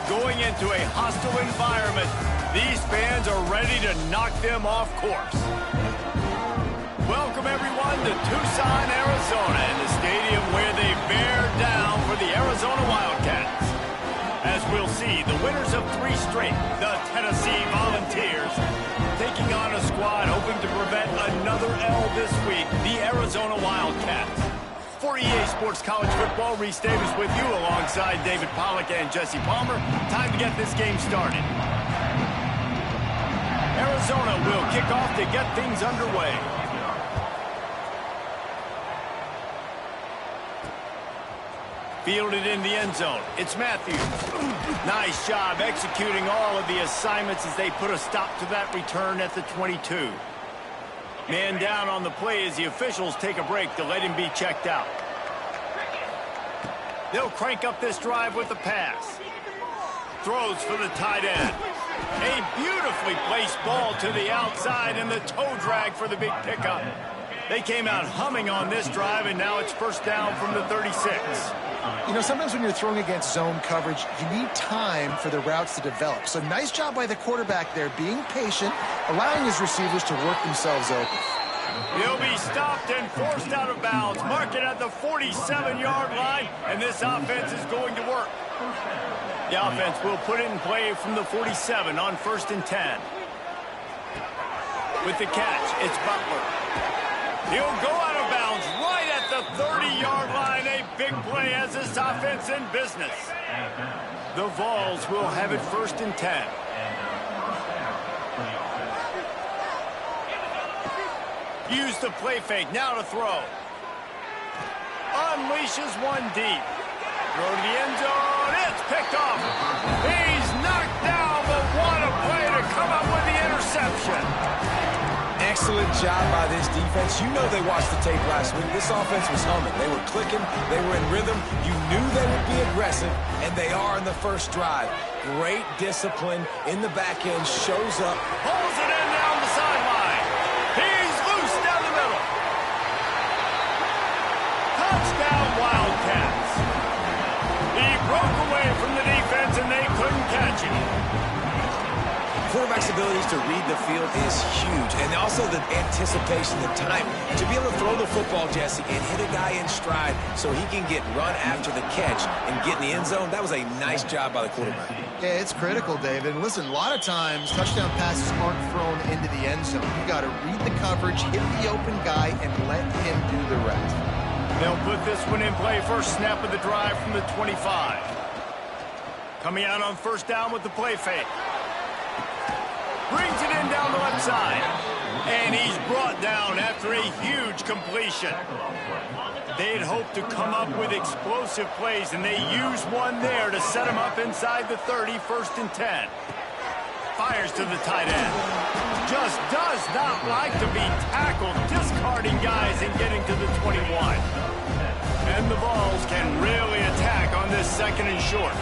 Going into a hostile environment, these fans are ready to knock them off course. Welcome, everyone, to Tucson, Arizona, and the stadium where they bear down for the Arizona Wildcats. As we'll see, the winners of 3 straight, the Tennessee Volunteers, taking on a squad hoping to prevent another L this week, the Arizona Wildcats. For EA Sports College Football, Reese Davis with you alongside David Pollack and Jesse Palmer. Time to get this game started. Arizona will kick off to get things underway. Fielded in the end zone. It's Matthews. Nice job executing all of the assignments as they put a stop to that return at the 22. Man down on the play as the officials take a break to let him be checked out. They'll crank up this drive with the pass. Throws for the tight end. A beautifully placed ball to the outside and the toe drag for the big pickup. They came out humming on this drive, and now it's first down from the 36. You know, sometimes when you're throwing against zone coverage, you need time for the routes to develop. So nice job by the quarterback there, being patient, allowing his receivers to work themselves open. He'll be stopped and forced out of bounds. Mark it at the 47-yard line, and this offense is going to work. The offense will put it in play from the 47 on 1st and 10. With the catch, it's Butler. He'll go out of bounds right at the 30-yard line. A big play as this offense in business. The Vols will have it 1st and 10. Use the play fake, now to throw. Unleashes one deep. Throw to the end zone, it's picked off. He's knocked down, but what a play to come up with the interception. Excellent job by this defense. You know they watched the tape last week. This offense was humming. They were clicking. They were in rhythm. You knew they would be aggressive, and they are in the first drive. Great discipline in the back end. Shows up. Pulls it in down the sideline. He's loose down the middle. Touchdown, Wildcats. He broke away from the defense, and they couldn't catch him. Quarterback's abilities to read the field is huge, and also the anticipation, the time to be able to throw the football, Jesse, and hit a guy in stride so he can get run after the catch and get in the end zone. That was a nice job by the quarterback. Yeah, it's critical, David. And listen, a lot of times touchdown passes aren't thrown into the end zone. You got to read the coverage, hit the open guy, and let him do the rest. They'll put this one in play. First snap of the drive from the 25. Coming out on 1st down with the play fake. Brings it in down the left side. And he's brought down after a huge completion. They'd hoped to come up with explosive plays, and they used one there to set him up inside the 30, 1st and 10. Fires to the tight end. Just does not like to be tackled, discarding guys and getting to the 21. And the Vols can really attack on this 2nd and short.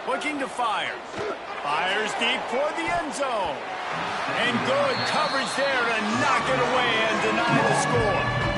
Looking to fire. Fires deep toward the end zone. And good coverage there to knock it away and deny the score.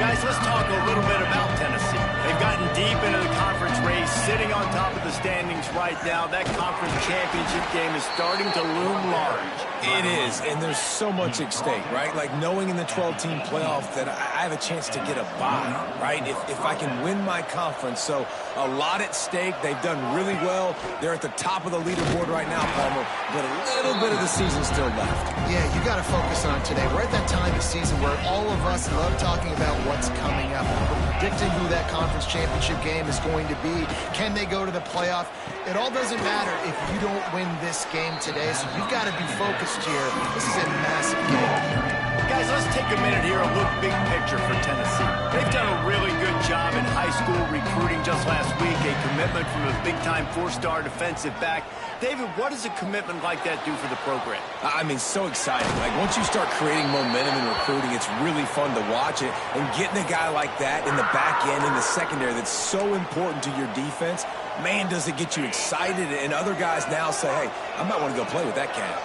Guys, let's talk a little bit about Tennessee. They've gotten deep into the conference race, sitting on top of the standings right now. That conference championship game is starting to loom large. It is, and there's so much at stake, right? Like knowing in the 12-team playoff that I have a chance to get a bye, right? If I can win my conference. So a lot at stake. They've done really well. They're at the top of the leaderboard right now, Palmer, but a little bit of the season still left. Yeah, you got to focus on today. We're at that time of season where all of us love talking about what's coming up. We're predicting who that conference championship game is going to be. Can they go to the playoff? It all doesn't matter if you don't win this game today, so you've got to be focused here. This is a massive game. Guys, let's take a minute here and look big picture for Tennessee. They've done a really good job in high school recruiting just last week, a commitment from a big-time 4-star defensive back. David, what does a commitment like that do for the program? I mean, so exciting. Like, once you start creating momentum in recruiting, it's really fun to watch it. And getting a guy like that in the back end, in the secondary, that's so important to your defense, man, does it get you excited. And other guys now say, hey, I might want to go play with that cat.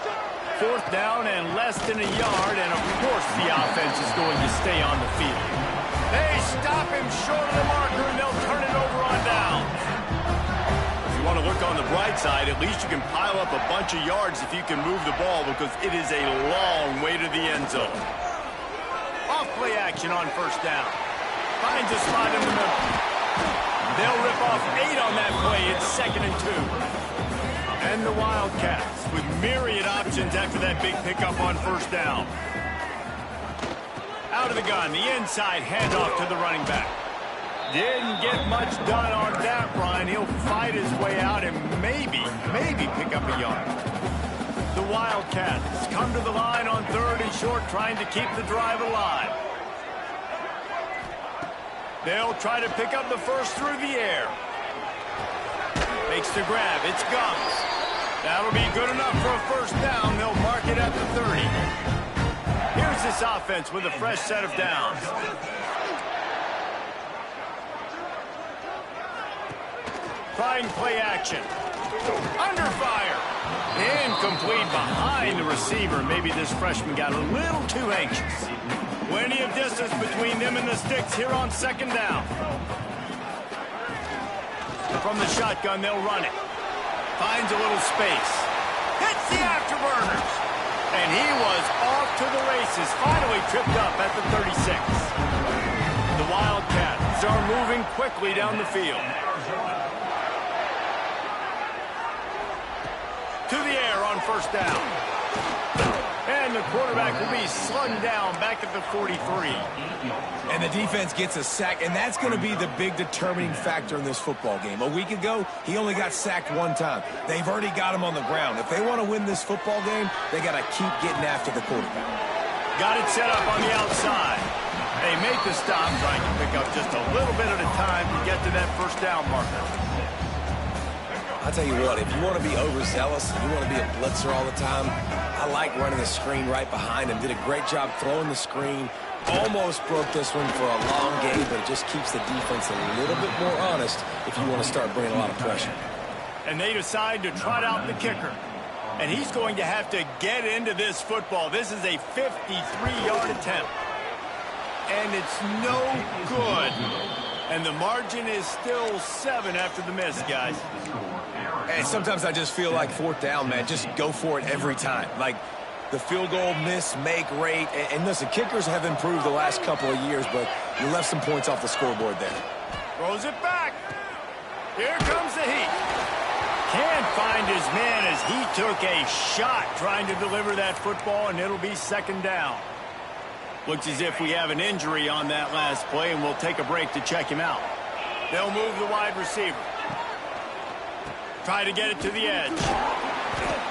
4th down and less than a yard, and of course the offense is going to stay on the field. They stop him short of the marker, and they'll turn it over on downs. side, at least you can pile up a bunch of yards if you can move the ball because it is a long way to the end zone. Off play action on first down. Finds a spot in the middle. They'll rip off 8 on that play. It's 2nd and 2. And the Wildcats with myriad options after that big pickup on first down. Out of the gun, the inside handoff to the running back. Didn't get much done on that run. He'll fight his way out and maybe pick up a yard. The Wildcats come to the line on 3rd and short, trying to keep the drive alive. They'll try to pick up the first through the air. Makes the grab. It's Gums. That'll be good enough for a first down. They'll mark it at the 30. Here's this offense with a fresh set of downs. Trying play action. Under fire. Incomplete behind the receiver. Maybe this freshman got a little too anxious. Plenty of distance between them and the sticks here on 2nd down. From the shotgun, they'll run it. Finds a little space. Hits the afterburners. And he was off to the races. Finally tripped up at the 36. The Wildcats are moving quickly down the field. To the air on first down. And the quarterback will be slung down back at the 43. And the defense gets a sack, and that's going to be the big determining factor in this football game. A week ago, he only got sacked 1 time. They've already got him on the ground. If they want to win this football game, they got to keep getting after the quarterback. Got it set up on the outside. They make the stop, trying to pick up just a little bit at a time to get to that first down marker. I'll tell you what, if you want to be overzealous, you want to be a blitzer all the time, I like running the screen right behind him. Did a great job throwing the screen. Almost broke this one for a long game, but it just keeps the defense a little bit more honest if you want to start bringing a lot of pressure. And they decide to trot out the kicker. And he's going to have to get into this football. This is a 53-yard attempt. And it's no good. And the margin is still 7 after the miss, guys. And sometimes I just feel like 4th down, man. Just go for it every time. Like the field goal miss, make rate. And listen, kickers have improved the last couple of years, but you left some points off the scoreboard there. Throws it back. Here comes the heat. Can't find his man as he took a shot trying to deliver that football, and it'll be 2nd down. Looks as if we have an injury on that last play, and we'll take a break to check him out. They'll move the wide receiver. Try to get it to the edge.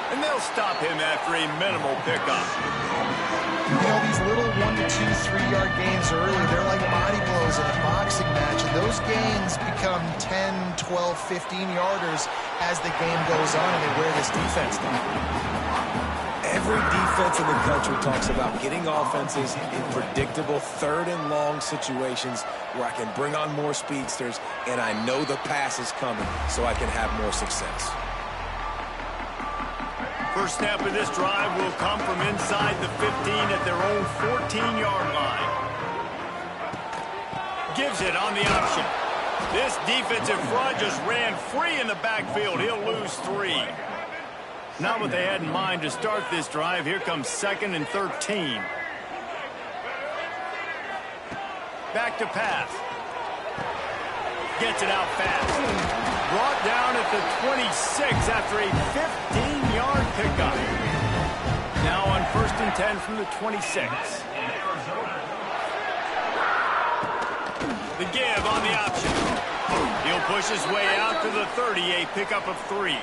And they'll stop him after a minimal pickup. You know, these little 1 to 2, 3-yard gains early, they're like body blows in a boxing match, and those gains become 10, 12, 15-yarders as the game goes on, and they wear this defense down. Every defense in the country talks about getting offenses in predictable 3rd and long situations where I can bring on more speedsters and I know the pass is coming so I can have more success. First snap of this drive will come from inside the 15 at their own 14-yard line. Gives it on the option. This defensive front just ran free in the backfield. He'll lose 3. Not what they had in mind to start this drive. Here comes 2nd and 13. Back to pass. Gets it out fast. Brought down at the 26 after a 15-yard pickup. Now on 1st and 10 from the 26. The give on the option. He'll push his way out to the 30, a pickup of 3.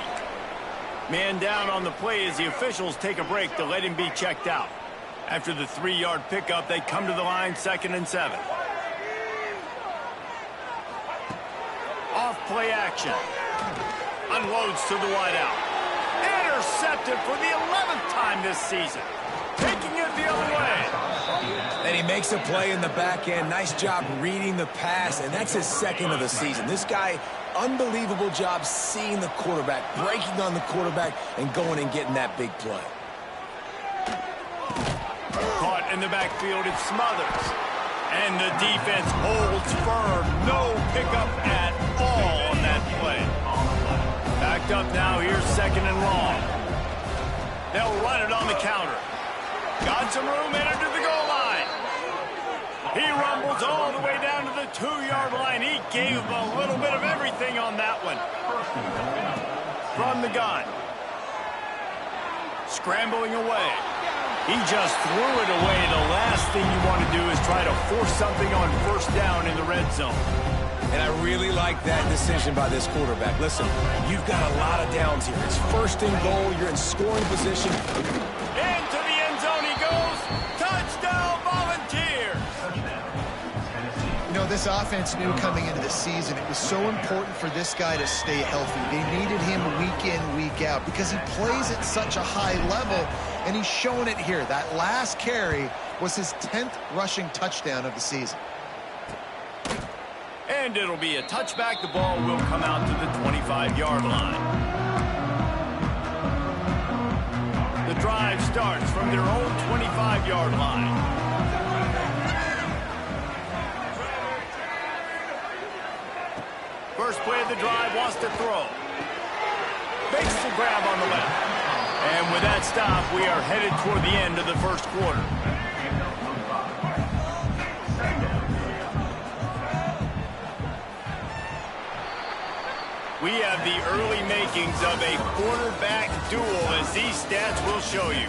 Man down on the play as the officials take a break to let him be checked out. After the 3-yard pickup, they come to the line 2nd and 7. Off play action. Unloads to the wideout. Intercepted for the 11th time this season. Taking it the other way. And he makes a play in the back end. Nice job reading the pass, and that's his 2nd of the season. This guy, unbelievable job seeing the quarterback, breaking on the quarterback, and going and getting that big play. Caught in the backfield, it's Smothers. And the defense holds firm. No pickup at all on that play. Backed up now, here's second and long. They'll run it on the counter. Got some room, entered to the goal line. He rumbles all the way down to the 2-yard line. He gave a little bit of everything on that one. From the gun. Scrambling away. He just threw it away. The last thing you want to do is try to force something on first down in the red zone. And I really like that decision by this quarterback. Listen, you've got a lot of downs here. It's first and goal. You're in scoring position. Into the end zone he goes. Touchdown, Volunteers. You know, this offense knew coming into the season it was so important for this guy to stay healthy. They needed him week in, week out because he plays at such a high level, and he's shown it here. That last carry was his 10th rushing touchdown of the season. And it'll be a touchback. The ball will come out to the 25-yard line. The drive starts from their own 25-yard line. First play of the drive, wants to throw. Makes the grab on the left. And with that stop, we are headed toward the end of the first quarter. We have the early makings of a quarterback duel, as these stats will show you.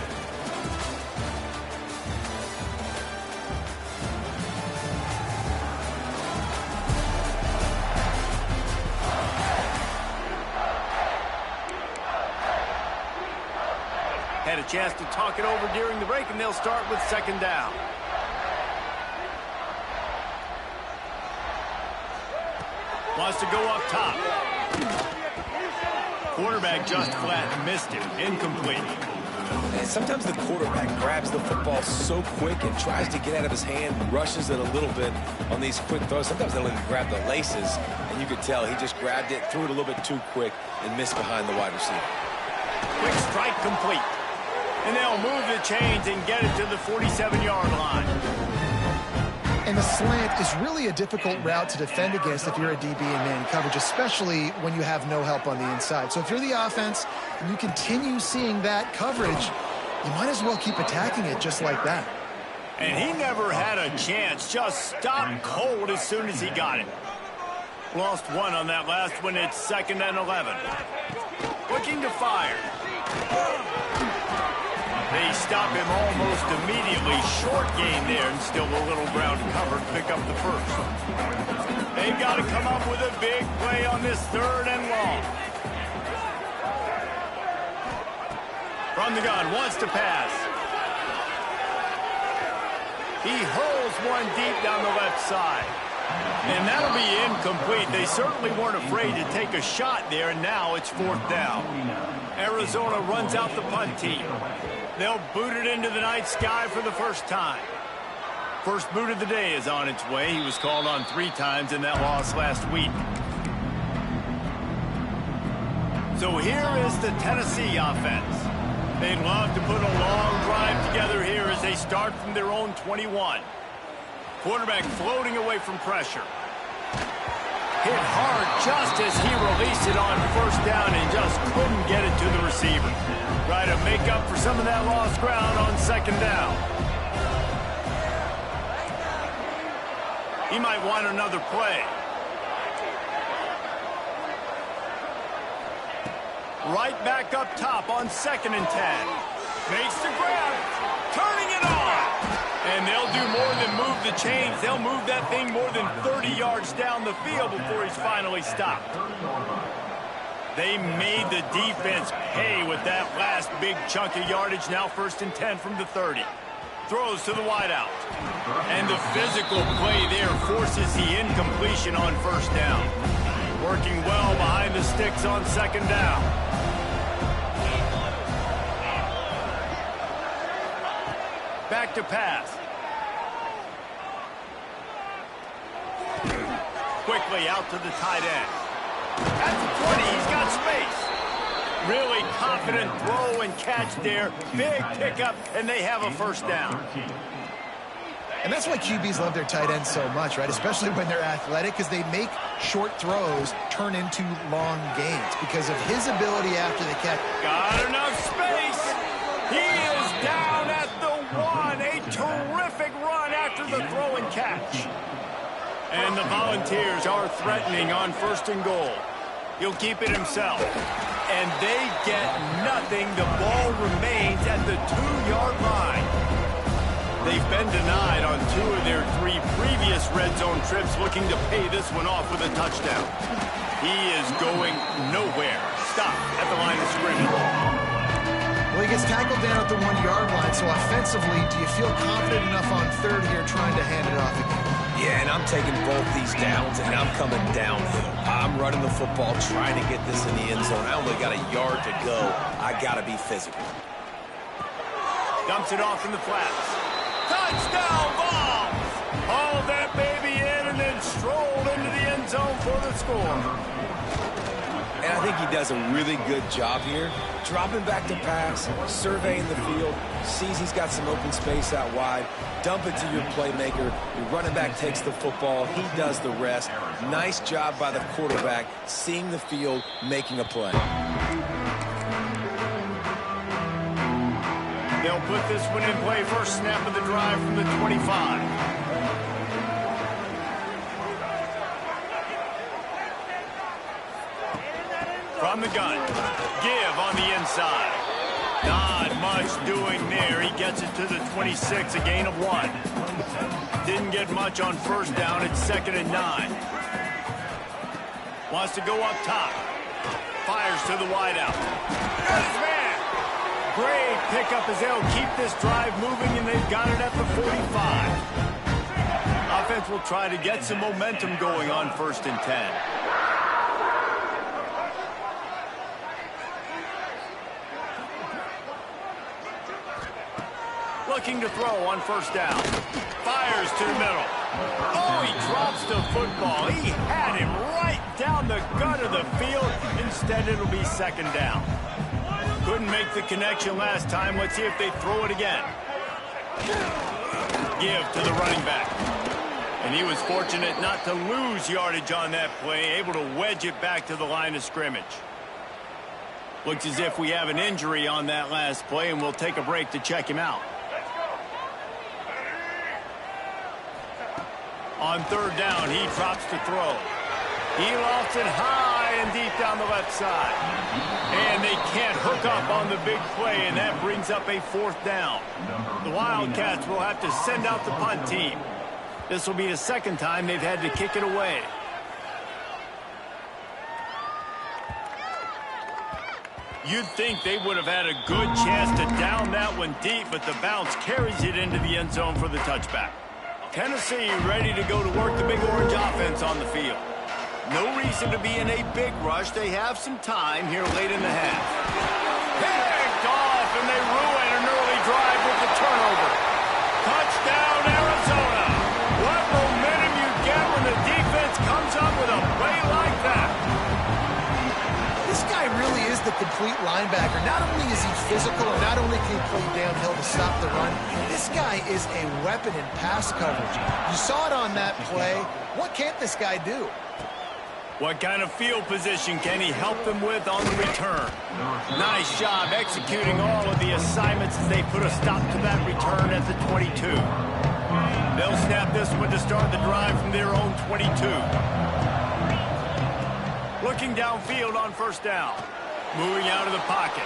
Had a chance to talk it over during the break, and they'll start with second down. Wants to go up top. Quarterback just flat missed it. Incomplete. And sometimes the quarterback grabs the football so quick and tries to get out of his hand, rushes it a little bit on these quick throws. Sometimes they'll even grab the laces, and you could tell he just grabbed it, threw it a little bit too quick, and missed behind the wide receiver. Quick strike complete. And they'll move the chains and get it to the 47-yard line. And the slant is really a difficult route to defend against if you're a DB in man coverage, especially when you have no help on the inside. So if you're the offense and you continue seeing that coverage, you might as well keep attacking it just like that. And he never had a chance. Just stopped cold as soon as he got it. Lost one on that last one. It's 2nd and 11. Looking to fire. They stop him almost immediately. Short gain there, and still a little ground covered. Pick up the first. They've got to come up with a big play on this 3rd and long. From the gun, wants to pass. He hurls one deep down the left side. And that'll be incomplete. They certainly weren't afraid to take a shot there, and now it's 4th down. Arizona runs out the punt team. They'll boot it into the night sky for the first time. First boot of the day is on its way. He was called on 3 times in that loss last week. So here is the Tennessee offense. They'd love to put a long drive together here as they start from their own 21. Quarterback floating away from pressure. Hit hard just as he released it on first down and just couldn't get it to the receiver. Try to make up for some of that lost ground on 2nd down. He might want another play. Right back up top on 2nd and 10. Makes the grab. Turning it on. And they'll do more than move the chains. They'll move that thing more than 30 yards down the field before he's finally stopped. They made the defense pay with that last big chunk of yardage. Now 1st and 10 from the 30. Throws to the wideout. And the physical play there forces the incompletion on first down. Working well behind the sticks on 2nd down. Back to pass. Quickly out to the tight end. At the 20, he's got space. Really confident throw and catch there. Big pickup, and they have a first down. And that's why QBs love their tight ends so much, right? Especially when they're athletic, because they make short throws turn into long gains because of his ability after the catch. Got enough space. He is down at the 1. A terrific run after the throw and catch. And the Volunteers are threatening on 1st and goal. He'll keep it himself. And they get nothing. The ball remains at the 2-yard line. They've been denied on 2 of their 3 previous red zone trips, looking to pay this one off with a touchdown. He is going nowhere. Stop at the line of scrimmage. Well, he gets tackled down at the 1-yard line, so offensively, do you feel confident enough on 3rd here trying to hand it off again? Yeah, and I'm taking both these downs, and I'm coming downhill. I'm running the football, trying to get this in the end zone. I only got a yard to go. I got to be physical. Dumps it off in the flats. Touchdown, Vols! Hauled that baby in and then strolled into the end zone for the score. And I think he does a really good job here. Dropping back to pass, surveying the field, sees he's got some open space out wide, dump it to your playmaker, your running back takes the football, he does the rest. Nice job by the quarterback, seeing the field, making a play. They'll put this one in play. First snap of the drive from the 25. From the gun. Give on the inside. Not much doing there. He gets it to the 26, a gain of 1. Didn't get much on 1st down. It's 2nd and 9. Wants to go up top. Fires to the wideout. There's his man. Great pickup as they'll keep this drive moving, and they've got it at the 45. Offense will try to get some momentum going on 1st and 10. Looking to throw on 1st down. Fires to the middle. Oh, he drops the football. He had him right down the gut of the field. Instead, it'll be 2nd down. Couldn't make the connection last time. Let's see if they throw it again. Give to the running back. And he was fortunate not to lose yardage on that play, able to wedge it back to the line of scrimmage. Looks as if we have an injury on that last play, and we'll take a break to check him out. On 3rd down, he drops to throw. He lofts it high and deep down the left side. And they can't hook up on the big play, and that brings up a 4th down. The Wildcats will have to send out the punt team. This will be the 2nd time they've had to kick it away. You'd think they would have had a good chance to down that one deep, but the bounce carries it into the end zone for the touchback. Tennessee ready to go to work the Big Orange offense on the field. No reason to be in a big rush. They have some time here late in the half. Picked off, and they ruin an early drive with the turnover. Touchdown, Arizona. What momentum you get when the defense comes up with a play like that. This guy really is the complete linebacker. Not only is he physical, and not only can he play downhill to stop the run, this guy is a weapon in pass coverage. You saw it on that play. What can't this guy do? What kind of field position can he help them with on the return? Nice job executing all of the assignments as they put a stop to that return at the 22. They'll snap this one to start the drive from their own 22. Looking downfield on 1st down. Moving out of the pocket.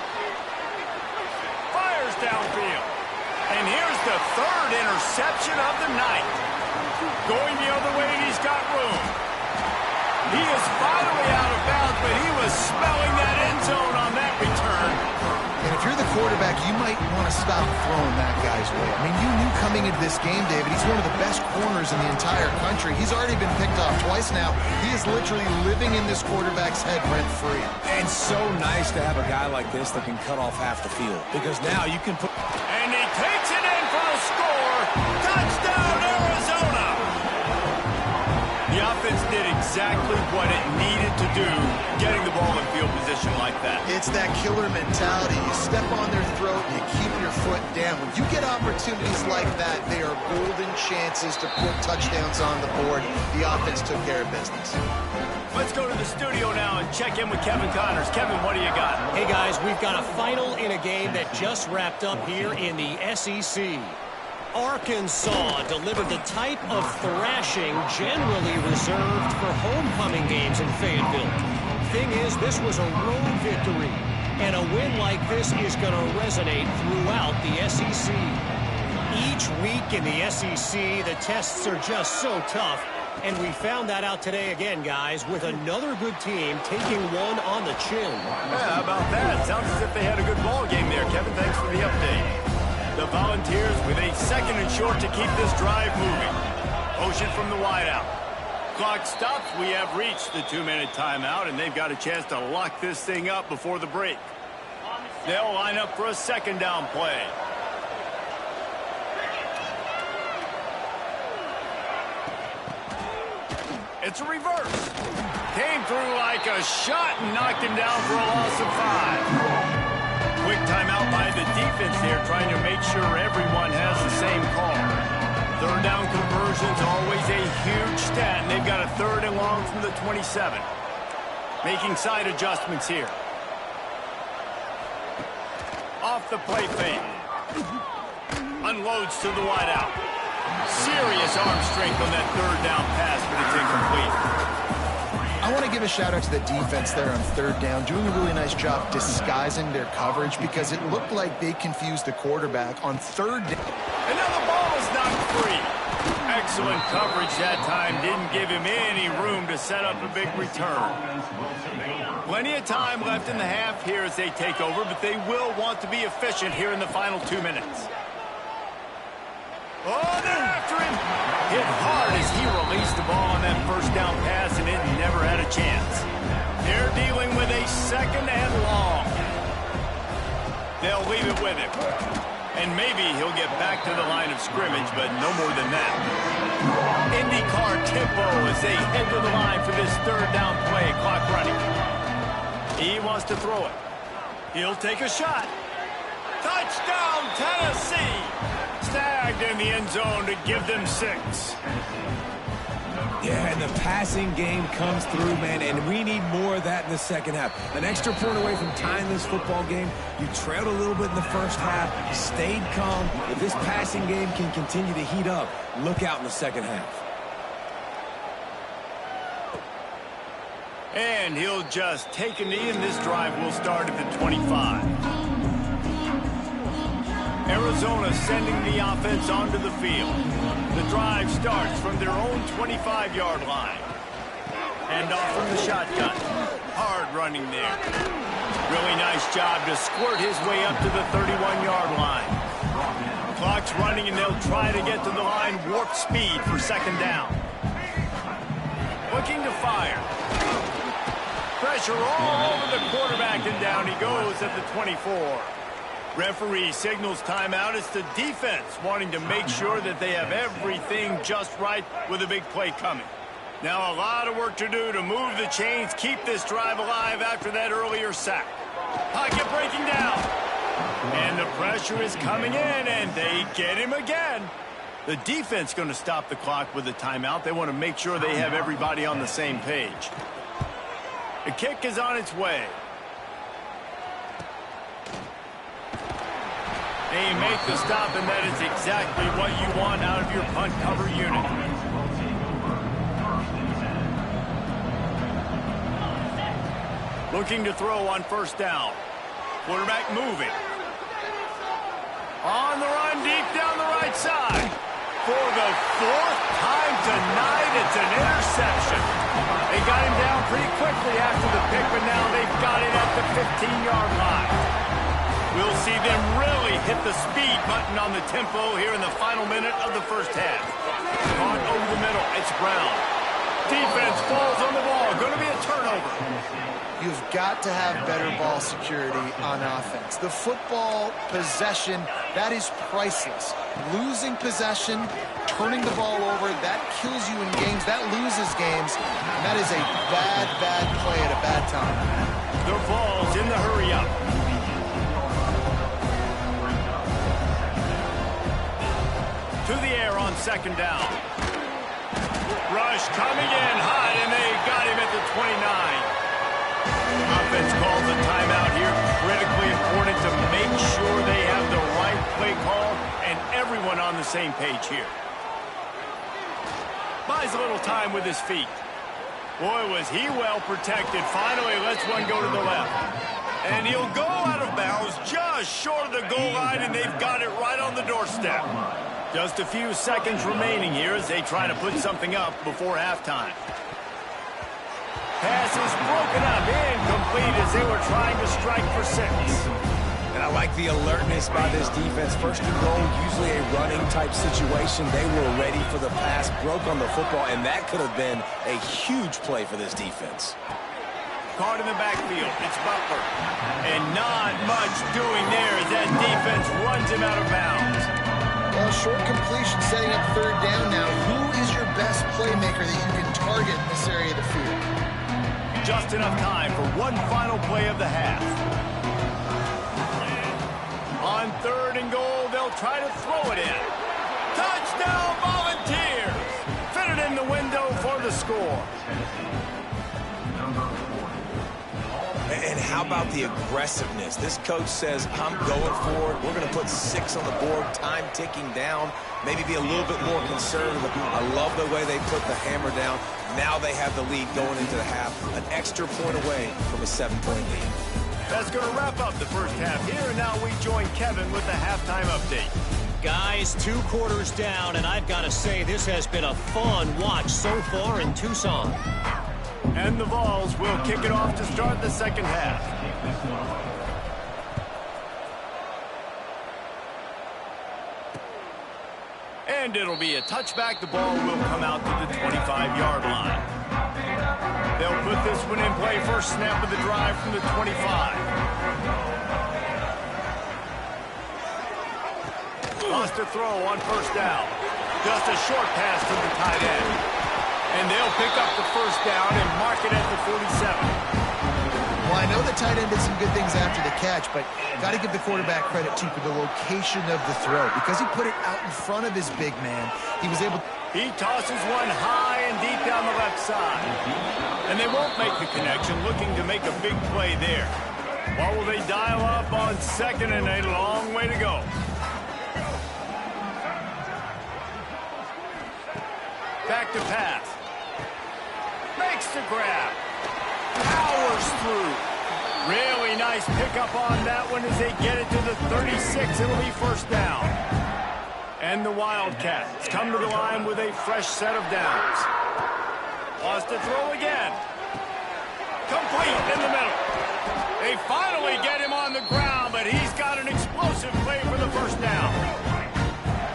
Fires downfield. And here's the 3rd interception of the night. Going the other way, and he's got room. He is finally out of bounds, but he was smelling that end zone on that return. And if you're the quarterback, you might want to stop throwing that guy's way. I mean, you knew coming into this game, David, he's one of the best corners in the entire country. He's already been picked off twice now. He is literally living in this quarterback's head rent-free. And so nice to have a guy like this that can cut off half the field, because now you can put... And he takes it in for a score. Touchdown, Arizona! The offense did exactly what it needed to do, getting the ball in field position. possession like that. It's that killer mentality. You step on their throat, you keep your foot down. When you get opportunities like that, they are golden chances to put touchdowns on the board. The offense took care of business. Let's go to the studio now and check in with Kevin Connors. Kevin, what do you got? Hey, guys, we've got a final in a game that just wrapped up here in the SEC. Arkansas delivered the type of thrashing generally reserved for homecoming games in Fayetteville. Thing is, this was a road victory, and a win like this is going to resonate throughout the SEC. Each week in the SEC, the tests are just so tough, and we found that out today again, guys, with another good team taking one on the chin. Yeah, how about that? Sounds as if they had a good ball game there. Kevin, thanks for the update. The Volunteers with a second and short to keep this drive moving. Motion from the wideout. Clock stops. We have reached the 2-minute timeout, and they've got a chance to lock this thing up before the break. They'll line up for a second down play. It's a reverse. Came through like a shot and knocked him down for a loss of 5. Quick timeout by the defense there, trying to make sure everyone has the same call. Third down conversion's always a huge stat, and they've got a third and long from the 27. Making side adjustments here. Off the play fake. Unloads to the wideout. Serious arm strength on that third down pass, but it's incomplete. I want to give a shout-out to the defense there on third down, doing a really nice job disguising their coverage because it looked like they confused the quarterback on third down. And now the ball is knocked free. Excellent coverage that time. Didn't give him any room to set up a big return. Plenty of time left in the half here as they take over, but they will want to be efficient here in the final 2 minutes. Oh, they're after him. Hit hard as he released the ball on that first down pass, and it never had a chance. They're dealing with a second and long. They'll leave it with him. And maybe he'll get back to the line of scrimmage, but no more than that. IndyCar tempo as they head to the line for this third down play. Clock running. He wants to throw it. He'll take a shot. Touchdown, Tennessee! Snagged in the end zone to give them 6. Yeah, and the passing game comes through, man, and we need more of that in the second half. An extra point away from tying this football game. You trailed a little bit in the first half, stayed calm. If this passing game can continue to heat up, look out in the second half. And he'll just take a knee, and this drive will start at the 25. Arizona sending the offense onto the field. The drive starts from their own 25-yard line. And off from the shotgun. Hard running there. Really nice job to squirt his way up to the 31-yard line. Clock's running, and they'll try to get to the line warp speed for second down. Looking to fire. Pressure all over the quarterback, and down he goes at the 24. Referee signals timeout. It's the defense wanting to make sure that they have everything just right with a big play coming. Now a lot of work to do to move the chains, keep this drive alive after that earlier sack. Pocket breaking down. And the pressure is coming in, and they get him again. The defense going to stop the clock with a timeout. They want to make sure they have everybody on the same page. The kick is on its way. They make the stop, and that is exactly what you want out of your punt cover unit. Looking to throw on first down. Quarterback moving. On the run, deep down the right side. For the 4th time tonight, it's an interception. They got him down pretty quickly after the pick, but now they've got it at the 15-yard line. We'll see them really hit the speed button on the tempo here in the final minute of the first half. Caught over the middle. It's Brown. Defense falls on the ball. Going to be a turnover. You've got to have better ball security on offense. The football possession, that is priceless. Losing possession, turning the ball over, that kills you in games. That loses games. And that is a bad, bad play at a bad time. The Vols in the hurry-up. To the air on second down. Rush coming in hot, and they got him at the 29. Offense calls a timeout here. Critically important to make sure they have the right play call and everyone on the same page here. Buys a little time with his feet. Boy, was he well protected. Finally lets one go to the left. And he'll go out of bounds just short of the goal line, and they've got it right on the doorstep. Just a few seconds remaining here as they try to put something up before halftime. Pass is broken up, incomplete as they were trying to strike for 6. And I like the alertness by this defense. First and goal, usually a running type situation. They were ready for the pass, broke on the football, and that could have been a huge play for this defense. Caught in the backfield, it's Butler. And not much doing there as that defense runs him out of bounds. Well, short completion setting up third down now. Who is your best playmaker that you can target in this area of the field? Just enough time for one final play of the half. On third and goal, they'll try to throw it in. Touchdown, Volunteers! Fit it in the window for the score. And how about the aggressiveness? This coach says, I'm going for it. We're going to put 6 on the board, time ticking down, maybe be a little bit more conservative. I love the way they put the hammer down. Now they have the lead going into the half, an extra point away from a 7-point lead. That's going to wrap up the first half here, and now we join Kevin with the halftime update. Guys, 2 quarters down, and I've got to say this has been a fun watch so far in Tucson. And the Vols will kick it off to start the second half. And it'll be a touchback. The ball will come out to the 25-yard line. They'll put this one in play. First snap of the drive from the 25. Lost a throw on first down. Just a short pass to the tight end. And they'll pick up the first down and mark it at the 47. Well, I know the tight end did some good things after the catch, but got to give the quarterback credit, too, for the location of the throw. Because he put it out in front of his big man, he was able... He tosses one high and deep down the left side. And they won't make the connection, looking to make a big play there. What will they dial up on second and a long way to go? Back to pass. Makes the grab. Powers through. Really nice pickup on that one as they get it to the 36. It'll be first down. And the Wildcats come to the line with a fresh set of downs. Lost to throw again. Complete in the middle. They finally get him on the ground, but he's got an explosive play for the first down.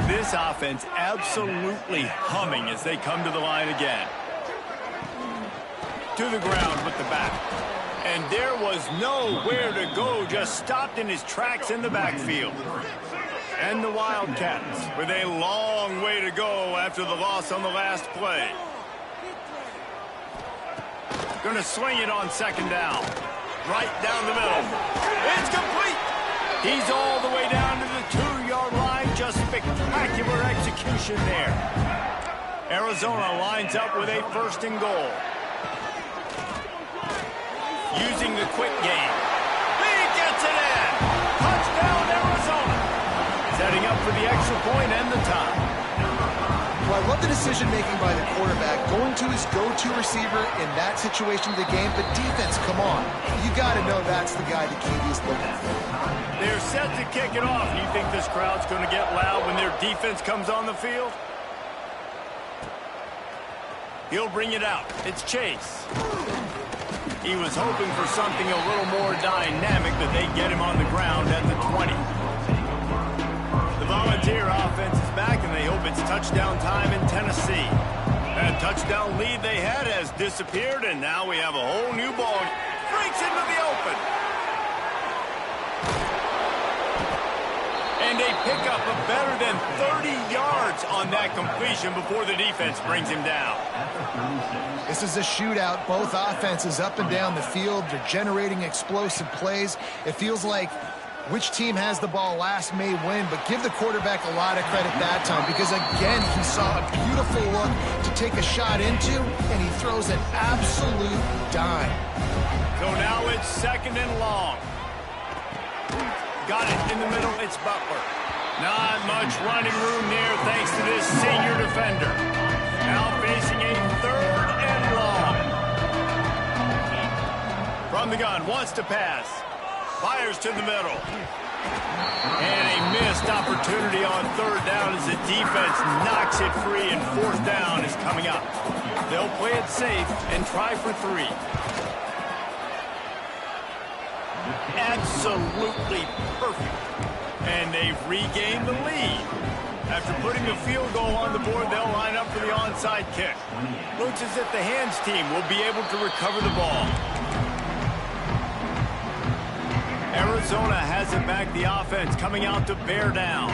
This offense absolutely humming as they come to the line again. To the ground with the back. And there was nowhere to go, just stopped in his tracks in the backfield. And the Wildcats with a long way to go after the loss on the last play. Going to sling it on second down. Right down the middle. It's complete. He's all the way down to the 2-yard line. Just spectacular execution there. Arizona lines up with a first and goal. Using the quick game. He gets it in. Touchdown, Arizona. Setting up for the extra point and the tie. Well, I love the decision-making by the quarterback, going to his go-to receiver in that situation of the game. But defense, come on. You got to know that's the guy the QB is looking for. They're set to kick it off. You think this crowd's going to get loud when their defense comes on the field? He'll bring it out. It's Chase. He was hoping for something a little more dynamic, but they get him on the ground at the 20. The Volunteer offense is back, and they hope it's touchdown time in Tennessee. That touchdown lead they had has disappeared, and now we have a whole new ball. Breaks into the open. And a pick up a better than 30 yards on that completion before the defense brings him down. This is a shootout. Both offenses up and down the field. They're generating explosive plays. It feels like which team has the ball last may win, but give the quarterback a lot of credit that time because, again, he saw a beautiful look to take a shot into, and he throws an absolute dime. So now it's 2nd and long. Got it in the middle. It's Butler. Not much running room there thanks to this senior defender. Now facing a 3rd and long. From the gun, wants to pass. Fires to the middle. And a missed opportunity on 3rd down as the defense knocks it free, and 4th down is coming up. They'll play it safe and try for 3. Absolutely perfect. And they've regained the lead. After putting the field goal on the board, they'll line up for the onside kick. Looks as if the hands team will be able to recover the ball. Arizona has it back. The offense coming out to bear down.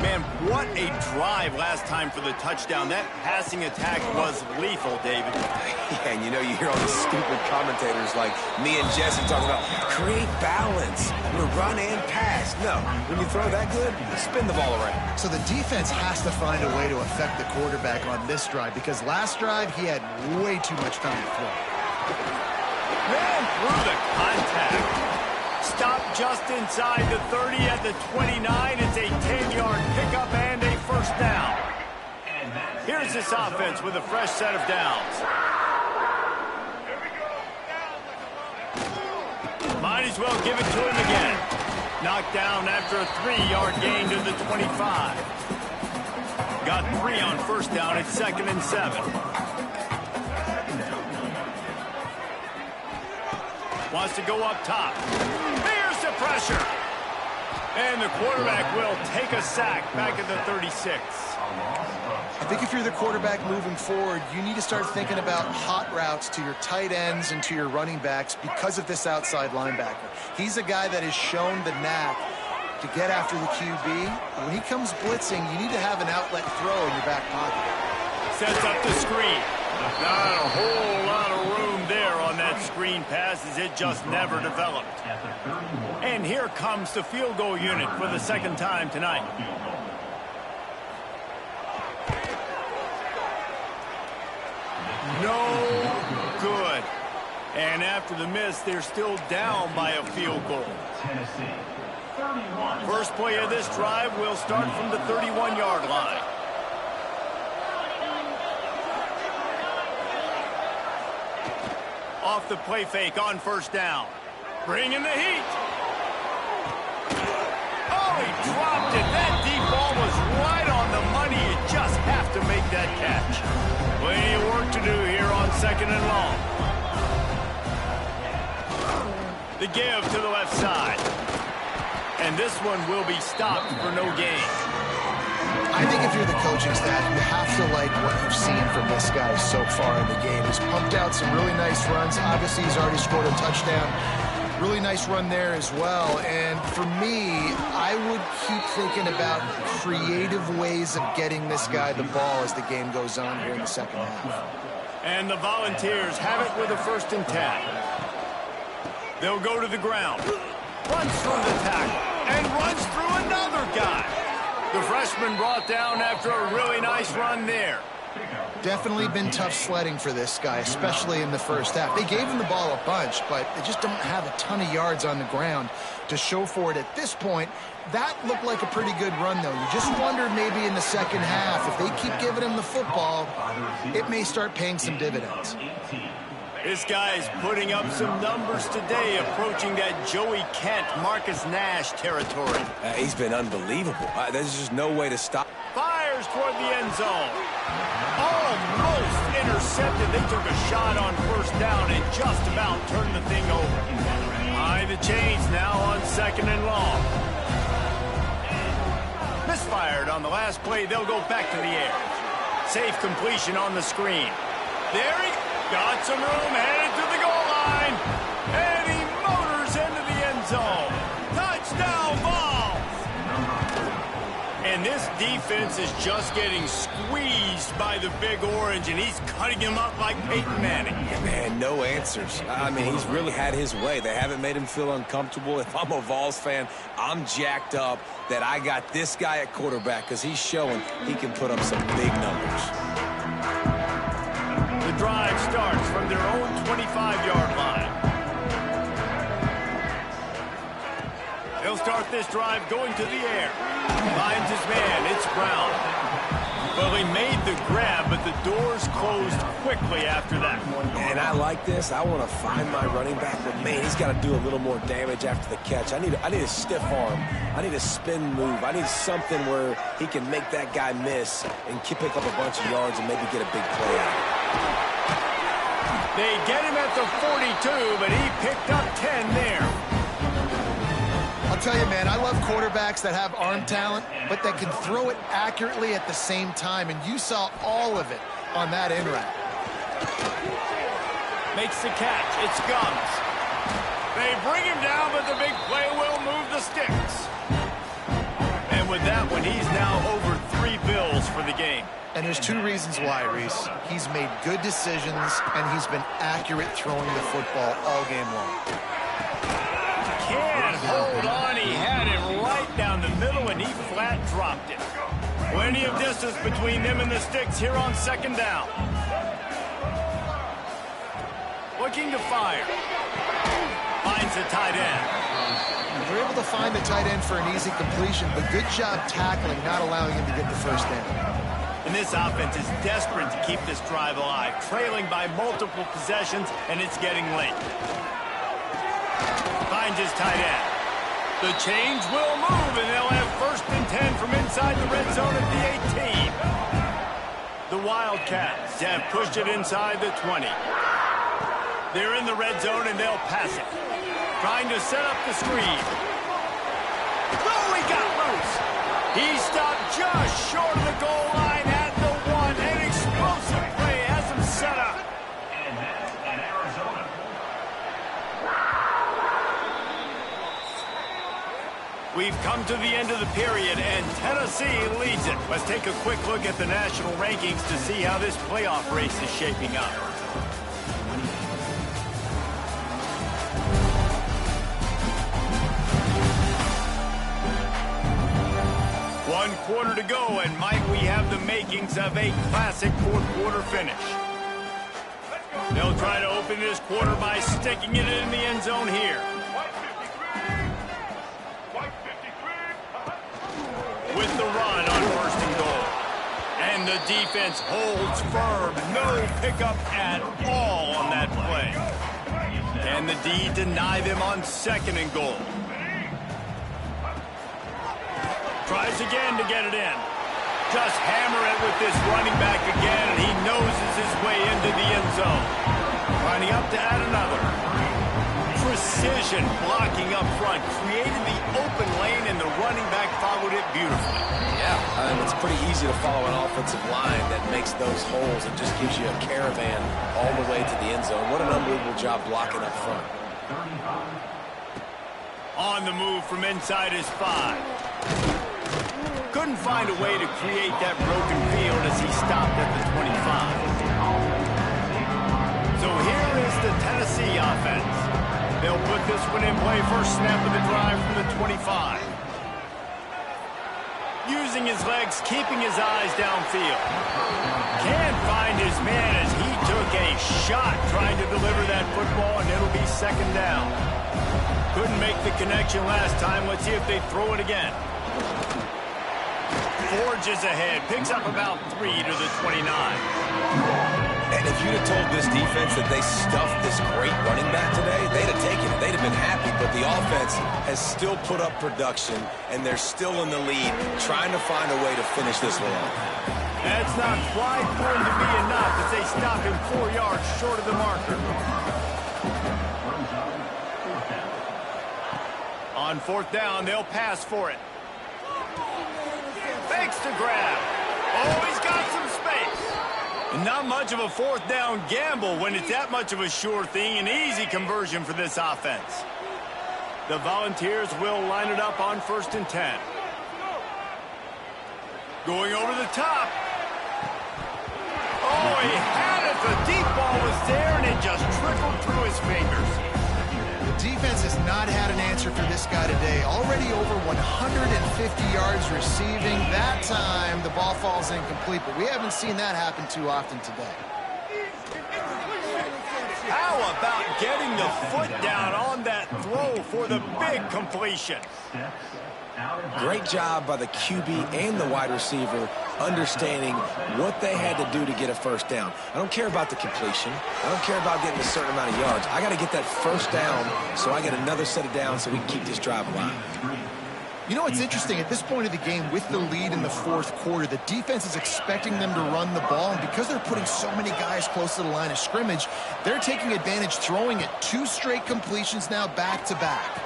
Man, what a drive last time for the touchdown. That passing attack was lethal, David. Yeah, and you know, you hear all these stupid commentators like me and Jesse talking about create balance. We're run and pass. No, when you throw that good, spin the ball around. So the defense has to find a way to affect the quarterback on this drive because last drive he had way too much time to throw. Man, through the contact. Stop just inside the 30 at the 29. It's a 10-yard pickup and a 1st down. Here's this offense with a fresh set of downs. Might as well give it to him again. Knocked down after a 3-yard gain to the 25. Got 3 on 1st down. It's 2nd and 7. Wants to go up top. Here's the pressure. And the quarterback will take a sack back at the 36. I think if you're the quarterback moving forward, you need to start thinking about hot routes to your tight ends and to your running backs because of this outside linebacker. He's a guy that has shown the knack to get after the QB. When he comes blitzing, you need to have an outlet throw in your back pocket. Sets up the screen. Not a whole lot of room there on that screen pass as it just never developed. And here comes the field goal unit for the 2nd time tonight. No good. And after the miss, they're still down by a field goal. First play of this drive will start from the 31-yard line. Off the play fake on 1st down. Bringing the heat. Oh, he dropped it. That deep ball was right on the money. You just have to make that catch. Plenty of work to do here on 2nd and long. The give to the left side. And this one will be stopped for no gain. I think if you're the coaching staff, you have to like what you've seen from this guy so far in the game. He's pumped out some really nice runs. Obviously, he's already scored a touchdown. Really nice run there as well. And for me, I would keep thinking about creative ways of getting this guy the ball as the game goes on here in the 2nd half. And the Volunteers have it with a 1st and 10. They'll go to the ground. Runs through the tackle. And runs through another guy. The freshman brought down after a really nice run there. Definitely been tough sledding for this guy, especially in the 1st half. They gave him the ball a bunch, but they just don't have a ton of yards on the ground to show for it at this point. That looked like a pretty good run, though. You just wonder maybe in the 2nd half, if they keep giving him the football, it may start paying some dividends. This guy is putting up some numbers today, approaching that Joey Kent, Marcus Nash territory. He's been unbelievable. There's just no way to stop. Fires toward the end zone. Almost intercepted. They took a shot on 1st down and just about turned the thing over. High the chains now on 2nd and long. Misfired on the last play. They'll go back to the air. Safe completion on the screen. There he got some room, headed to the goal line, and he motors into the end zone. Touchdown, Vols! And this defense is just getting squeezed by the Big Orange, and he's cutting him up like Peyton Manning. Man, no answers. I mean, he's really had his way. They haven't made him feel uncomfortable. If I'm a Vols fan, I'm jacked up that I got this guy at quarterback because he's showing he can put up some big numbers. The drive starts from their own 25-yard line. He'll start this drive going to the air. Finds his man. It's Brown. Well, he made the grab, but the doors closed quickly after that. And I like this. I want to find my running back, but man, he's got to do a little more damage after the catch. I need a stiff arm. I need a spin move. I need something where he can make that guy miss and pick up a bunch of yards and maybe get a big play out. They get him at the 42, but he picked up 10 there. I'll tell you, man, I love quarterbacks that have arm talent, but that can throw it accurately at the same time, and you saw all of it on that in route. Makes the catch. It's Gums. They bring him down, but the big play will move the sticks. And with that one, he's now over 3 bills for the game. And there's 2 reasons why, Reese. He's made good decisions, and he's been accurate throwing the football all game long. Can't hold on. He had it right down the middle, and he flat dropped it. Plenty of distance between them and the sticks here on second down. Looking to fire. Finds the tight end. They're able to find the tight end for an easy completion, but good job tackling, not allowing him to get the first down. And this offense is desperate to keep this drive alive, trailing by multiple possessions, and it's getting late. Finds his tight end. The change will move, and they'll have 1st and 10 from inside the red zone at the 18. The Wildcats have pushed it inside the 20. They're in the red zone, and they'll pass it. Trying to set up the screen. Oh, he got loose. He stopped just short of the goal line at the 1. An explosive play has him set up. We've come to the end of the period, and Tennessee leads it. Let's take a quick look at the national rankings to see how this playoff race is shaping up. One quarter to go, and Mike, we have the makings of a classic 4th quarter finish. They'll try to open this quarter by sticking it in the end zone here. With the run on 1st and goal. And the defense holds firm. No pickup at all on that play. And the D deny them on 2nd and goal. Tries again to get it in. Just hammer it with this running back again, and he noses his way into the end zone. Lining up to add another. Precision blocking up front, created the open lane, and the running back followed it beautifully. Yeah, it's pretty easy to follow an offensive line that makes those holes and just gives you a caravan all the way to the end zone. What an unbelievable job blocking up front. On the move from inside his 5. Couldn't find a way to create that broken field as he stopped at the 25. So here is the Tennessee offense. They'll put this one in play first snap of the drive from the 25. Using his legs, keeping his eyes downfield. Can't find his man as he took a shot trying to deliver that football, and it'll be 2nd down. Couldn't make the connection last time. Let's see if they throw it again. Forges ahead, picks up about 3 to the 29. And if you'd have told this defense that they stuffed this great running back today, they'd have taken it. They'd have been happy, but the offense has still put up production, and they're still in the lead, trying to find a way to finish this one off. That's not quite going to be enough as they stop him 4 yards short of the marker. On 4th down, they'll pass for it. Fakes to grab. Oh, he's got some space. Not much of a 4th down gamble when it's that much of a sure thing. An easy conversion for this offense. The Volunteers will line it up on 1st and 10. Going over the top. Oh, he had it. The deep ball was there, and it just trickled through his fingers. The defense has not had an answer for this guy today. Already over 150 yards receiving. That time, the ball falls incomplete, but we haven't seen that happen too often today. How about getting the foot down on that throw for the big completion? Great job by the QB and the wide receiver understanding what they had to do to get a first down. I don't care about the completion. I don't care about getting a certain amount of yards. I got to get that first down so I get another set of downs so we can keep this drive alive. You know, it's interesting. At this point of the game, with the lead in the fourth quarter, the defense is expecting them to run the ball, and because they're putting so many guys close to the line of scrimmage, they're taking advantage, throwing it 2 straight completions now back-to-back.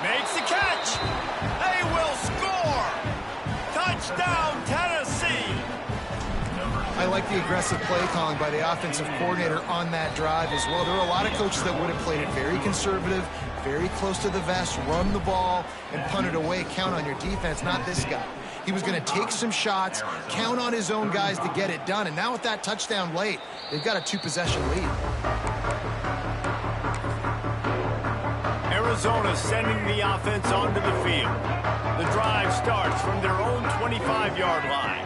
Makes the catch. They will score. Touchdown, Tennessee. I like the aggressive play calling by the offensive coordinator on that drive as well. There are a lot of coaches that would have played it very conservative, very close to the vest, run the ball, and punt it away. Count on your defense, not this guy. He was going to take some shots, count on his own guys to get it done, and now with that touchdown late, they've got a 2-possession lead. Arizona sending the offense onto the field. The drive starts from their own 25-yard line.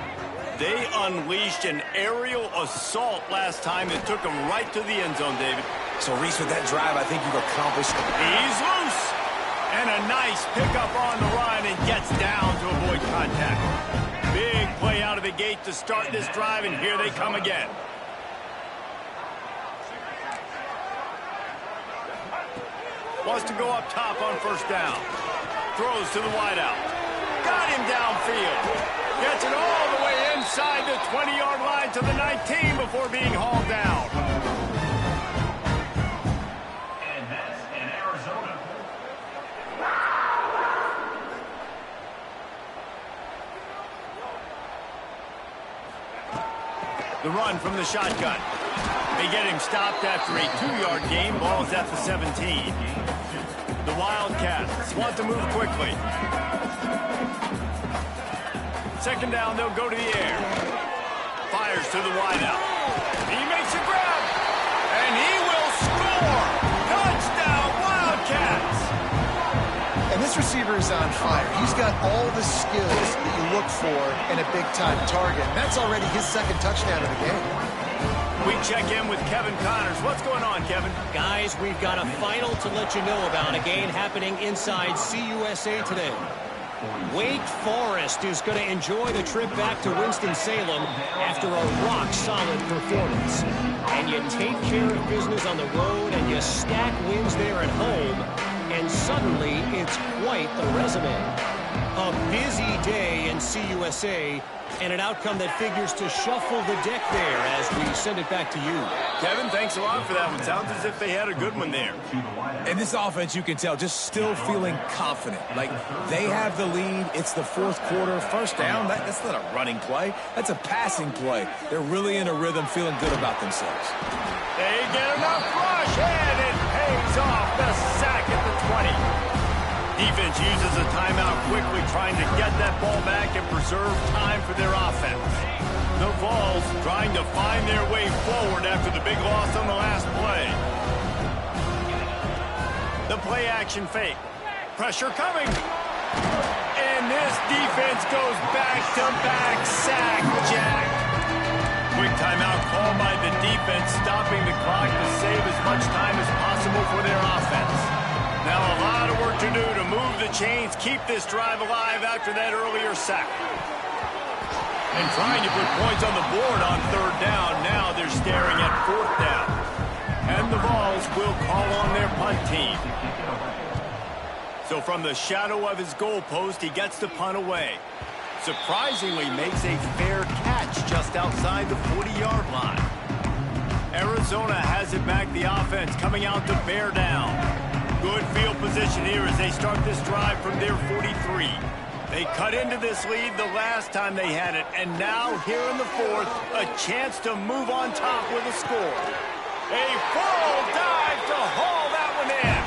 They unleashed an aerial assault last time that took them right to the end zone, David. So, Reese, with that drive, I think you've accomplished... He's loose. And a nice pickup on the run and gets down to avoid contact. Big play out of the gate to start this drive, and here they come again. Wants to go up top on first down. Throws to the wideout. Got him downfield. Gets it all the way inside the 20-yard line to the 19 before being hauled down. And that's in Arizona. The run from the shotgun. They get him stopped after a 2-yard gain. Ball's at the 17. The Wildcats want to move quickly. Second down, they'll go to the air. Fires to the wideout. He makes a grab, and he will score. Touchdown, Wildcats. And this receiver is on fire. He's got all the skills that you look for in a big-time target. And that's already his second touchdown of the game. We check in with Kevin Connors. What's going on, Kevin? Guys, we've got a final to let you know about, a game happening inside CUSA today. Wake Forest is going to enjoy the trip back to Winston-Salem after a rock-solid performance. And you take care of business on the road and you stack wins there at home, and suddenly it's quite a resume. A busy day in CUSA, and an outcome that figures to shuffle the deck there as we send it back to you. Kevin, thanks a lot for that one. Sounds as if they had a good one there. And this offense, you can tell, just still feeling confident. Like, they have the lead. It's the fourth quarter. First down, that's not a running play. That's a passing play. They're really in a rhythm, feeling good about themselves. They get enough rush, and it pays off. The sack at the 20. Defense uses a timeout quickly, trying to get that ball back and preserve time for their offense. The Vols trying to find their way forward after the big loss on the last play. The play action fake. Pressure coming. And this defense goes back-to-back sack, Jack. Quick timeout called by the defense, stopping the clock to save as much time as possible for their offense. Now a lot of work to do to move the chains, keep this drive alive after that earlier sack. And trying to put points on the board on third down. Now they're staring at fourth down. And the Vols will call on their punt team. So from the shadow of his goalpost, he gets the punt away. Surprisingly makes a fair catch just outside the 40-yard line. Arizona has it back, the offense coming out to bear down. Good field position here as they start this drive from their 43. They cut into this lead the last time they had it, and now here in the fourth, a chance to move on top with a score. A full dive to haul that one in.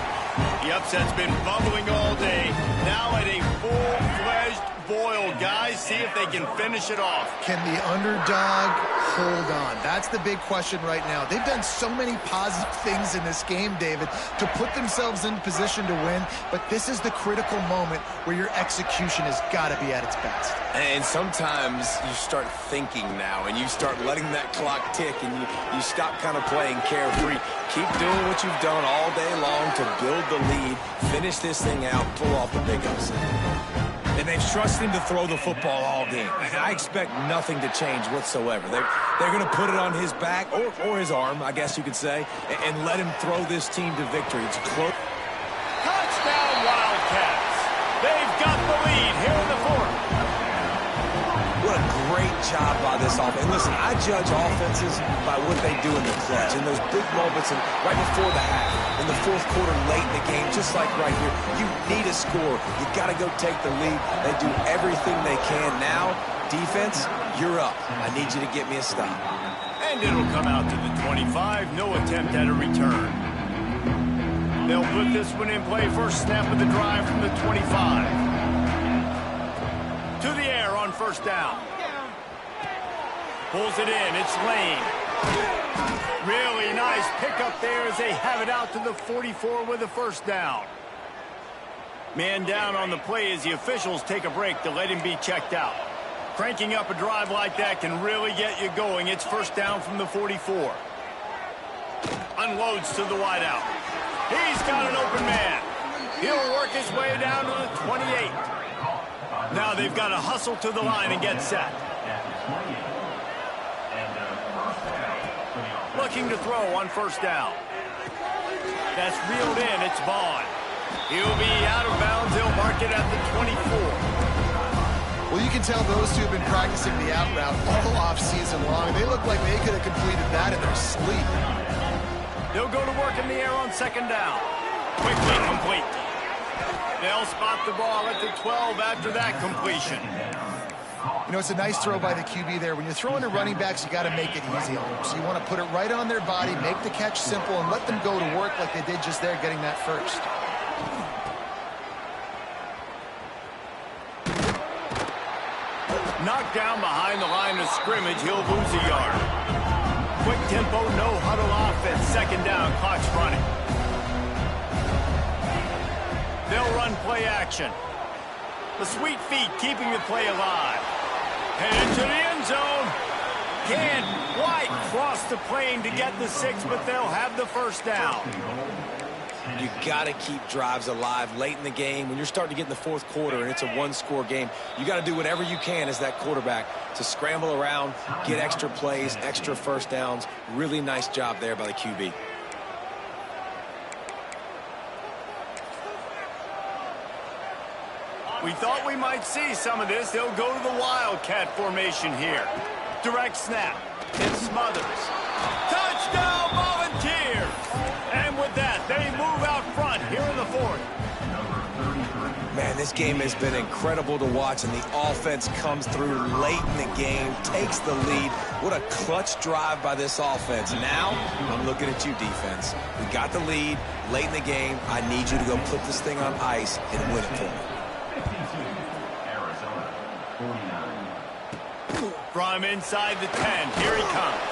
The upset's been bubbling all day, now at a full-fledged boiled, guys. See if they can finish it off. Can the underdog hold on? That's the big question right now. They've done so many positive things in this game, David, to put themselves in position to win, but this is the critical moment where your execution has got to be at its best. And sometimes you start thinking now, and you start letting that clock tick, and you stop kind of playing carefree. Keep doing what you've done all day long to build the lead, finish this thing out, pull off the big upset. And they've trusted him to throw the football all game. I expect nothing to change whatsoever. They're going to put it on his back, or his arm, I guess you could say, and let him throw this team to victory. It's close. Touchdown, Wildcats. They've got the lead here in the fourth. What a great job by this offense. And listen, I judge offenses by what they do in the clutch, in those big moments, and right before the half, in the fourth quarter, late in the game, just like right here. You need a score. You got to go take the lead. They do everything they can. Now, defense, you're up. I need you to get me a stop. And it'll come out to the 25. No attempt at a return. They'll put this one in play. First snap of the drive from the 25. To the air on first down. Pulls it in. It's Lane. Really nice pickup there as they have it out to the 44 with a first down. Man down on the play as the officials take a break to let him be checked out. Cranking up a drive like that can really get you going. It's first down from the 44. Unloads to the wideout. He's got an open man. He'll work his way down to the 28. Now they've got to hustle to the line and get set. Looking to throw on first down. That's reeled in. It's Vaughn. He'll be out of bounds. They'll mark it at the 24. Well, you can tell those two have been practicing the out route all off season long. They look like they could have completed that in their sleep. They'll go to work in the air on second down. Quickly complete. They'll spot the ball at the 12 after that completion. You know, it's a nice throw by the QB there. When you're throwing to running backs, you got to make it easy on them. So you want to put it right on their body, make the catch simple, and let them go to work like they did just there, getting that first. Knocked down behind the line of scrimmage, he'll lose a yard. Quick tempo, no huddle offense. Second down, clock's running. They'll run play action. The sweet feet keeping the play alive. And into the end zone. Can't quite cross the plane to get the 6, but they'll have the first down. You got to keep drives alive late in the game. When you're starting to get in the fourth quarter and it's a one-score game, you got to do whatever you can as that quarterback to scramble around, get extra plays, extra first downs. Really nice job there by the QB. We thought we might see some of this. They'll go to the Wildcat formation here. Direct snap. It smothers. Touchdown, Volunteers! And with that, they move out front here in the fourth. Man, this game has been incredible to watch, and the offense comes through late in the game, takes the lead. What a clutch drive by this offense. Now, I'm looking at you, defense. We got the lead late in the game. I need you to go put this thing on ice and win it for me. From inside the 10, here he comes.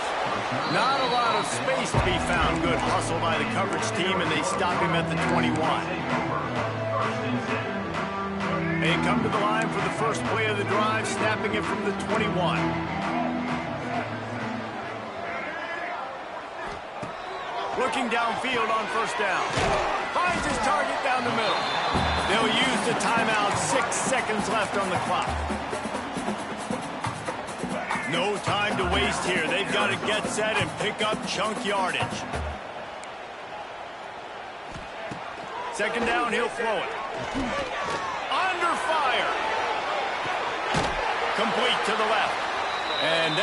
Not a lot of space to be found. Good hustle by the coverage team, and they stop him at the 21. They come to the line for the first play of the drive, snapping it from the 21. Looking downfield on first down. Finds his target down the middle. They'll use the timeout. 6 seconds left on the clock. No time to waste here. They've got to get set and pick up chunk yardage. Second down, he'll throw it. Under fire. Complete to the left. And